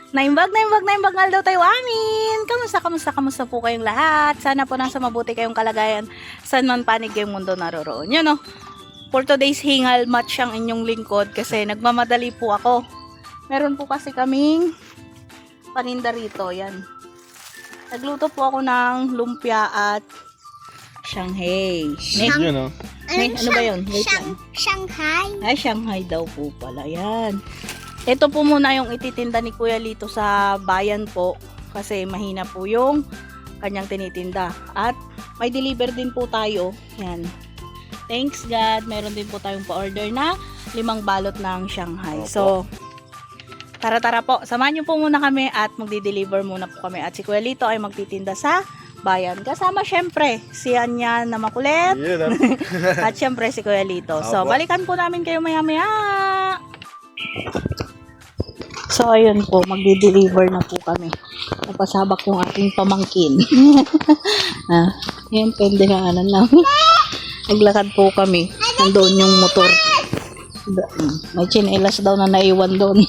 Naimbag nga daw tayo amin. Kamusta po kayong lahat? Sana po nasa mabuti kayong kalagayan saan man panig kayong mundo naroroon. Yun no, for today's hingal match ang inyong lingkod kasi nagmamadali po ako. Meron po kasi kaming paninda rito. Yan. Nagluto po ako ng lumpia at Shanghai. Yun, no? Ano ba yun? Wait lang. Shanghai. Ay, Shanghai daw po pala. Yan. Ito po muna yung ititinda ni Kuya Lito sa bayan po kasi mahina po yung kanyang tinitinda. At may deliver din po tayo. Yan. Thanks God. Meron din po tayong pa-order na 5 balot ng Shanghai. So, tara po. Samahan niyo po muna kami at magdi-deliver muna po kami. At si Kuya Lito ay magtitinda sa bayan. Kasama syempre si Anya na makulit. Yeah, At syempre si Kuya Lito. So, balikan po namin kayo maya-maya. So, ayun po, magdi-deliver na po kami. Napasabak yung ating pamangkin. Yan, pendehanan lang. Naglakad po kami. Nandoon yung motor. May chinelas daw na naiwan doon.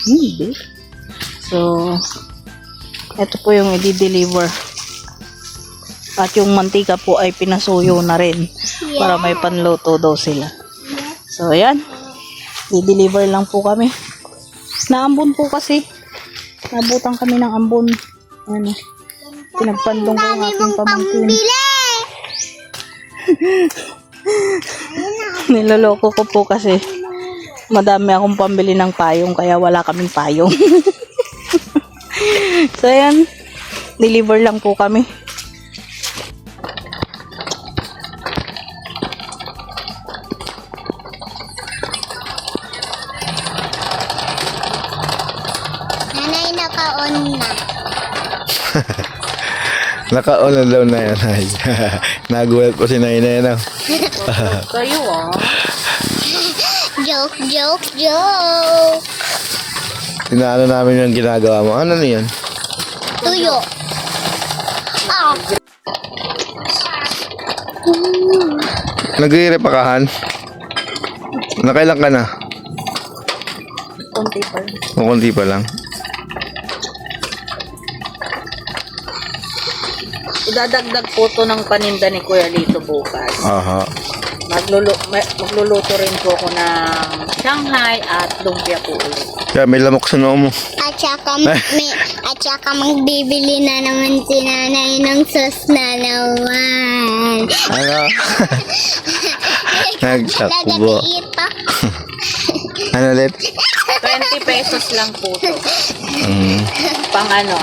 Hindi. So, ito po yung i-deliver. At yung mantika po ay pinasuyo na rin. Para may panluto daw sila. So, ayan. I-deliver lang po kami. Naambon po kasi. Nabutan kami ng ambon. Ano. Pinagpandong ko ang aking pamangkin. Niloloko ko po kasi madami akong pambili ng payong kaya wala kaming payong. So, ayan. Deliver lang po kami. Naka-on na. Naka-on na daw na yan. Nagulat po si Nainay na. Kayo Joke. Tinaano namin yung ginagawa mo. Ano na yan? Tuyo. Ah. Nagre-repakahan? Nakailan ka na? Konti pa. Kunti pa lang. Idadagdag po to ng paninda ni Kuya Lito bukas. Aha. Magluluto rin po ako ng Shanghai at lumpia po ulit. Kaya may lamok sa noo mo. At saka magbibili na naman si nanay ng sauce na naman. Ano? Nagtakubo. Ito. Ano ulit? 20 pesos lang po to. Pang masang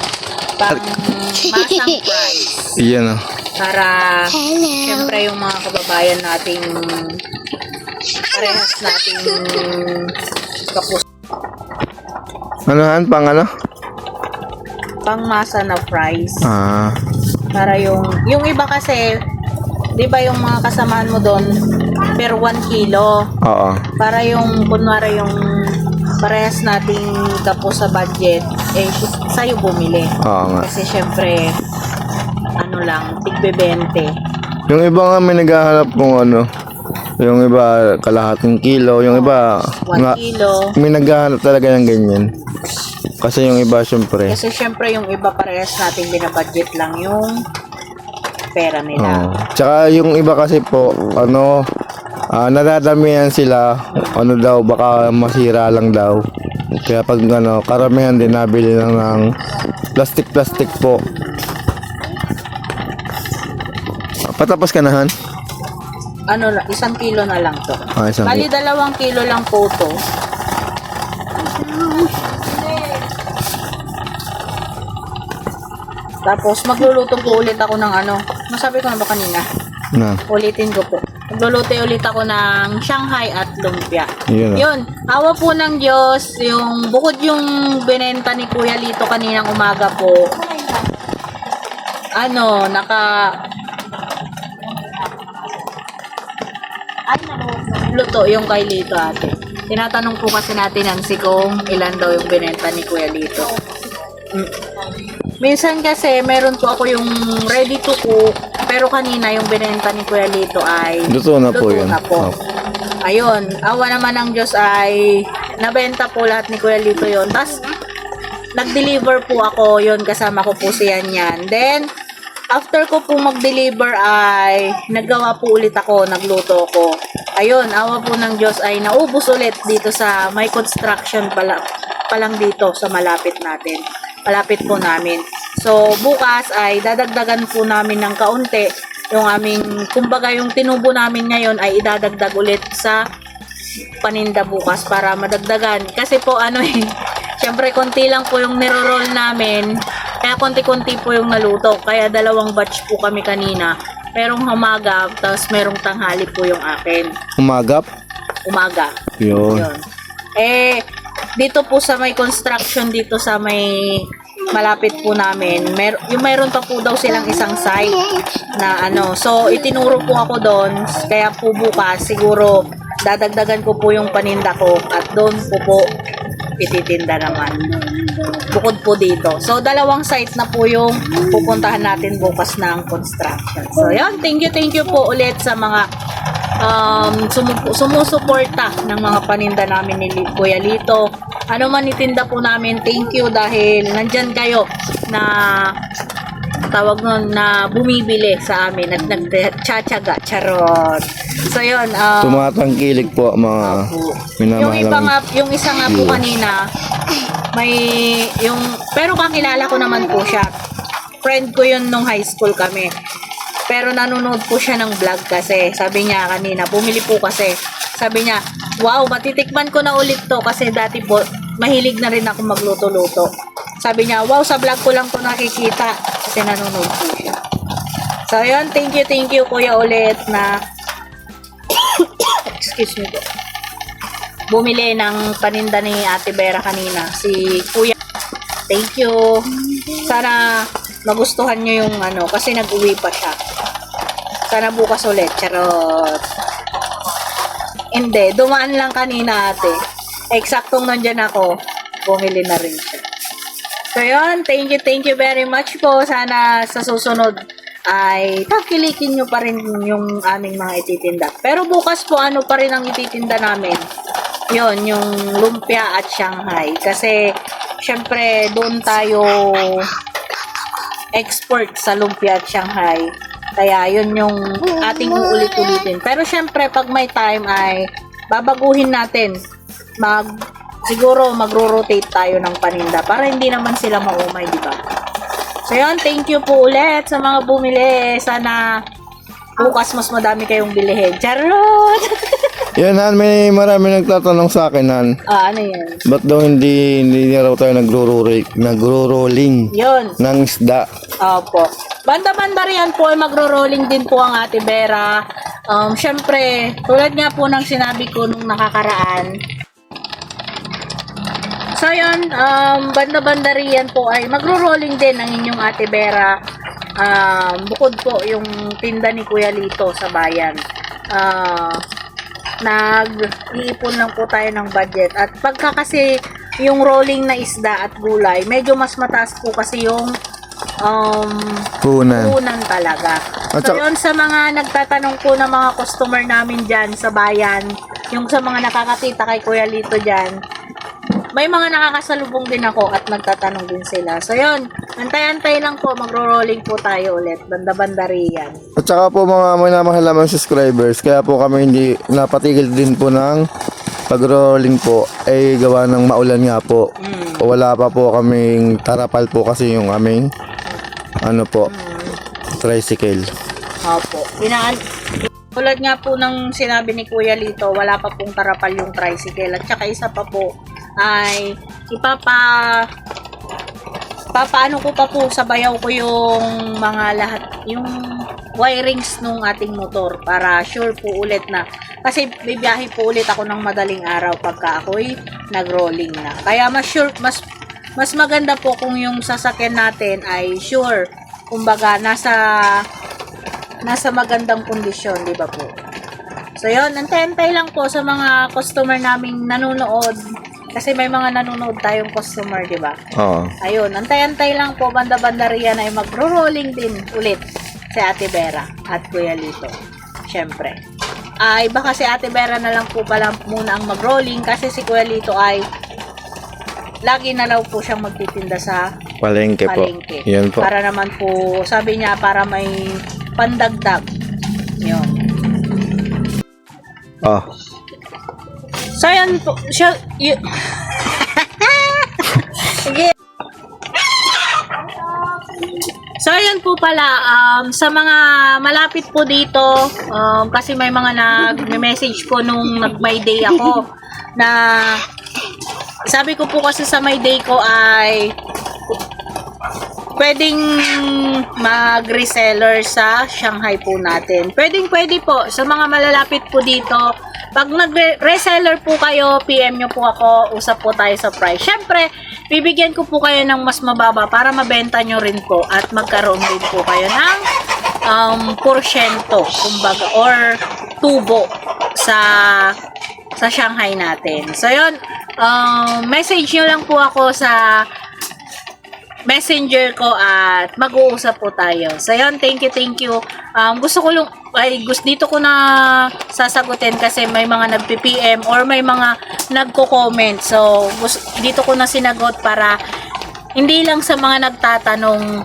price. Iyan o. Para Hello. siyempre yung mga kababayan nating parehas nating kapus. Anohan? Pang ano? Pang masa na price. Ah. Para yung iba kasi, di ba yung mga kasamahan mo doon per 1 kilo. Oo. Para yung kunwari yung parehas nating kapos sa budget, sa'yo bumili. Oo nga. Kasi syempre, tigbe 20. Yung iba nga may naghahanap kung ano. Yung iba kalahating kilo. Yung iba 1 kilo. may naghahanap talaga ng ganyan. Kasi yung iba syempre. Kasi syempre yung iba parehas nating binabudget lang yung pera nila. Tsaka yung iba kasi po, nadadamihan sila, daw, baka masira lang daw. Kaya pag karamihan din nabili lang ng plastic po. Patapos ka na, Han? 1 kilo na lang to. Isang Bali 2 kilo lang po to. Tapos magluluto po ulit ako ng masabi ko na ba kanina? na. Ulitin ko po. Magluluto ulit ako ng Shanghai at lumpia. Yun. Yun, awa po ng Diyos, yung bukod yung binenta ni Kuya Lito kaninang umaga po. Luto yung kay Lito ate. Tinatanong po kasi natin Nancy kung ilan daw yung binenta ni Kuya Lito. Minsan kasi meron po ako yung ready to cook, pero kanina yung binenta ni Kuya Lito ay Luto na po yun. na po. Ayun, awa naman ng Diyos ay nabenta po lahat ni Kuya Lito yon. Tapos, nag-deliver po ako yon, kasama ko po si Yan. Then, after ko po mag-deliver ay naggawa po ulit ako, nagluto ko. Ayun, awa po ng Diyos ay naubos ulit dito sa may construction palang dito sa malapit natin. Malapit po namin. So, bukas ay dadagdagan po namin ng kaunti. Yung aming, kumbaga yung tinubo namin ngayon ay idadagdag ulit sa paninda bukas para madagdagan. Kasi po syempre konti lang po yung niro-roll namin. Kaya konti-konti po yung naluto. Kaya 2 batch po kami kanina. Merong umaga, tapos merong tanghali po yung akin. Umagap? Umaga. Yun. Yun. Dito po sa may construction, dito sa may malapit po namin, yung mayroon pa po daw silang isang site na so itinuro po ako doon, kaya po bukas siguro dadagdagan ko po yung paninda ko at doon po ititinda naman bukod po dito. So 2 site na po yung pupuntahan natin bukas ng construction. So yan, thank you po ulit sa mga sumusuporta ng mga paninda namin ni Kuya Lito. Ano man itinda po namin, thank you dahil nandyan kayo na tawag nun na bumibili sa amin at nagtsatsaga, charot. So yun, Tumatangkilik po mga minamahal. yung isa nga po kanina, pero kakilala ko naman po siya. Friend ko yun nung high school kami. Pero nanonood po siya ng vlog kasi. Sabi niya kanina, bumili po kasi. Sabi niya, wow, matitikman ko na ulit to kasi dati po, mahilig na rin ako magluto-luto. Sabi niya, wow, sa vlog ko lang to nakikita kasi nanonood po siya. So, yun, thank you kuya ulit na excuse me po. Bumili ng paninda ni Ate Vera kanina. Si Kuya, thank you. Sana magustuhan nyo yung kasi nag-uwi pa siya. Sana bukas ulit. Charot. Hindi, dumaan lang kanina ate. Eksaktong nandyan ako, bumili na rin siya. So yun, thank you very much po. Sana sa susunod ay takilikin nyo pa rin yung aming mga ititinda. Pero bukas po pa rin ang ititinda namin. Yun, yung lumpia at Shanghai. Kasi, syempre, doon tayo export sa lumpia at Shanghai. Kaya yun yung ating uulit-ulitin. Pero syempre pag may time ay babaguhin natin. Siguro magro-rotate tayo ng paninda para hindi naman sila maumay, di ba? So yun, thank you po ulit sa mga bumili. Sana bukas mas madami kayong bilihin. Charot! Yan Han, may marami nagtatanong sa akin Han. Ano yan? Ba't daw hindi na raw tayo nagro-rolling Yun. ng isda? Opo. Banda-banda riyan po ay magro-rolling din po ang Ate Vera. Syempre, tulad nga po ng sinabi ko nung nakakaraan. So yun, banda-banda riyan po ay magro-rolling din ang inyong Ate Vera. Bukod po yung tinda ni Kuya Lito sa bayan. Nag-iipon lang po tayo ng budget. At pagka kasi yung rolling na isda at gulay, medyo mas mataas po kasi yung punan talaga. So yun, sa mga nagtatanong po ng mga customer namin dyan sa bayan, yung sa mga nakakakita kay Kuya Lito dyan, may mga nakakasalubong din ako at nagtatanong din sila. So yun, antay-antay lang po, magro-rolling po tayo ulit, banda-banda riyan. At saka po mga minamahal naman subscribers, kaya po kami hindi napatigil din po ng pag-rolling po ay gawa ng maulan nga po. Wala pa po kaming tarapal po kasi yung aming tricycle. Opo. Tulad nga po ng sinabi ni Kuya Lito, wala pa pong tarapal yung tricycle. At saka isa pa po ay papaano ko pa po, sabayaw ko yung mga lahat, yung wirings nung ating motor para sure po ulit na, kasi bibiyahe po ulit ako ng madaling araw pagka ako'y nag-rolling na. Kaya mas maganda po kung yung sasakyan natin ay sure, kumbaga nasa magandang kondisyon, di ba po? So yun, antay-antay lang po sa mga customer naming nanonood. Kasi may mga nanonood tayong customer, di ba? Oo. Ayun, antay-antay lang po, banda-banda riyan ay magro-rolling din ulit si Ate Vera at Kuya Lito. Syempre. ay baka si Ate Vera na lang po pala muna ang mag-rolling kasi si Kuya Lito ay lagi na raw po siyang magtitinda sa Palengke po. palengke. Yan po. Para naman po, sabi niya, para may pandagdag. Yun. Oh. So, yan po. Sige. So, ayan po pala, sa mga malapit po dito, kasi may mga nag-message po nung nag-my day ako, na sabi ko po kasi sa my day ko ay pwedeng mag-reseller sa Shanghai po natin. Pwede po, sa mga malalapit po dito, pag nag-reseller po kayo, PM nyo po ako, usap po tayo sa price. Syempre, bibigyan ko po kayo ng mas mababa para mabenta nyo rin po at magkaroon din po kayo ng porsyento, kumbaga, or tubo sa Shanghai natin. So, yun, message nyo lang po ako sa messenger ko at mag-uusap po tayo. So, yun, thank you. Gusto ko dito ko na sasagutin kasi may mga nag-PM or may mga nagko-comment. So, dito ko na sinagot para hindi lang sa mga nagtatanong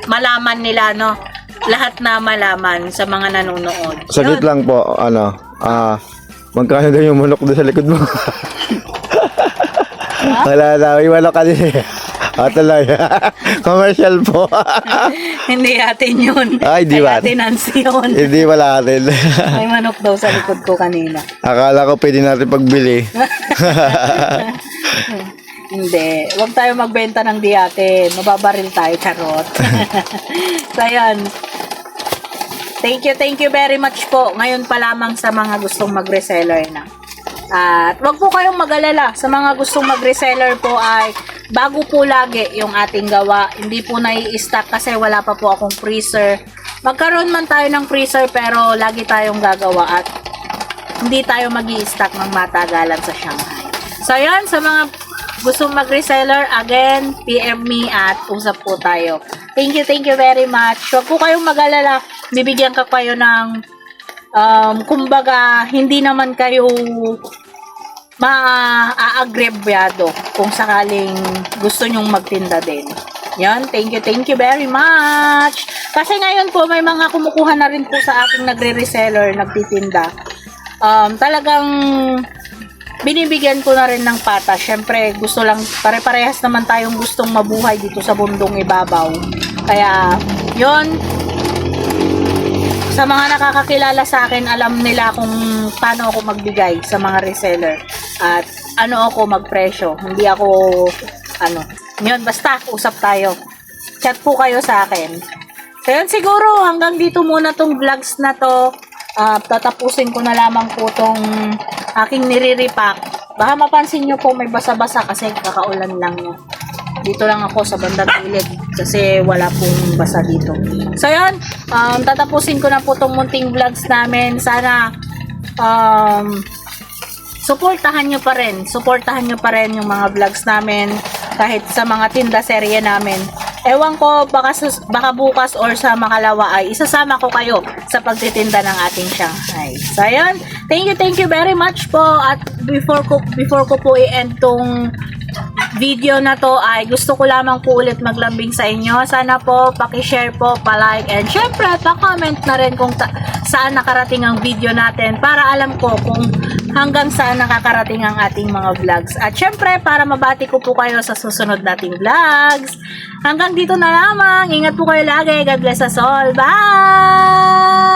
malaman nila, no? Lahat na malaman sa mga nanonood. Saglit Yun. lang po, magkano daw yung manok doon sa likod mo? Wala na, may manok ka din. Tuloy. Commercial po. Hindi atin yun. Ay, di ba? Kay Ate Nancy yun. Hindi wala atin. May manok daw sa likod ko kanina. Akala ko pwede natin pagbili. Hindi. Huwag tayo magbenta ng di atin. Mababaril tayo, charot. So, yan. Thank you very much po. Ngayon pa lamang sa mga gustong mag-reseller na. At wag po kayong mag-alala. Sa mga gustong mag-reseller po ay bago po lagi yung ating gawa. Hindi po nai-stock kasi wala pa po akong freezer. Magkaroon man tayo ng freezer pero lagi tayong gagawa at hindi tayo mag-i-stock ng matagalan sa Shanghai. So, yan. Sa mga gustong mag-reseller, again, PM me at usap po tayo. Thank you very much. Huwag po kayong mag-alala. Bibigyan ka kayo ng kumbaga, hindi naman kayo maaagrebyado kung sakaling gusto nyong magtinda din. Yan, thank you very much. Kasi ngayon po, may mga kumukuha na rin po sa aking nagre-reseller, nagtitinda. Talagang binibigyan ko na rin ng patas. Syempre, gusto lang, pare-parehas naman tayong gustong mabuhay dito sa bundong ibabaw. Kaya, yon, sa mga nakakakilala sa akin, alam nila kung paano ako magbigay sa mga reseller at ano ako magpresyo. Hindi ako, yun, basta, usap tayo. Chat po kayo sa akin. So, yun, siguro, hanggang dito muna tong vlogs na to. Tatapusin ko na lamang po tong aking nire-repack. Baka mapansin nyo po may basa-basa kasi kakaulan lang yun. Dito lang ako sa bandang gilid kasi wala pong basa dito. So yun, tatapusin ko na po tong munting vlogs namin. Sana supportahan nyo pa rin yung mga vlogs namin kahit sa mga tinda serye namin. Ewan ko, baka bukas or sa makalawa ay isasama ko kayo sa pagtitinda ng ating Shanghai. So yun, thank you very much po. At before ko po i-end tong video na to ay gusto ko lamang po ulit maglambing sa inyo. Sana po paki-share po, pa-like, and syempre pa-comment na rin kung saan nakarating ang video natin para alam ko kung hanggang saan nakakarating ang ating mga vlogs. At syempre para mabati ko po kayo sa susunod nating vlogs. Hanggang dito na lamang. Ingat po kayo lagi. God bless us all. Bye!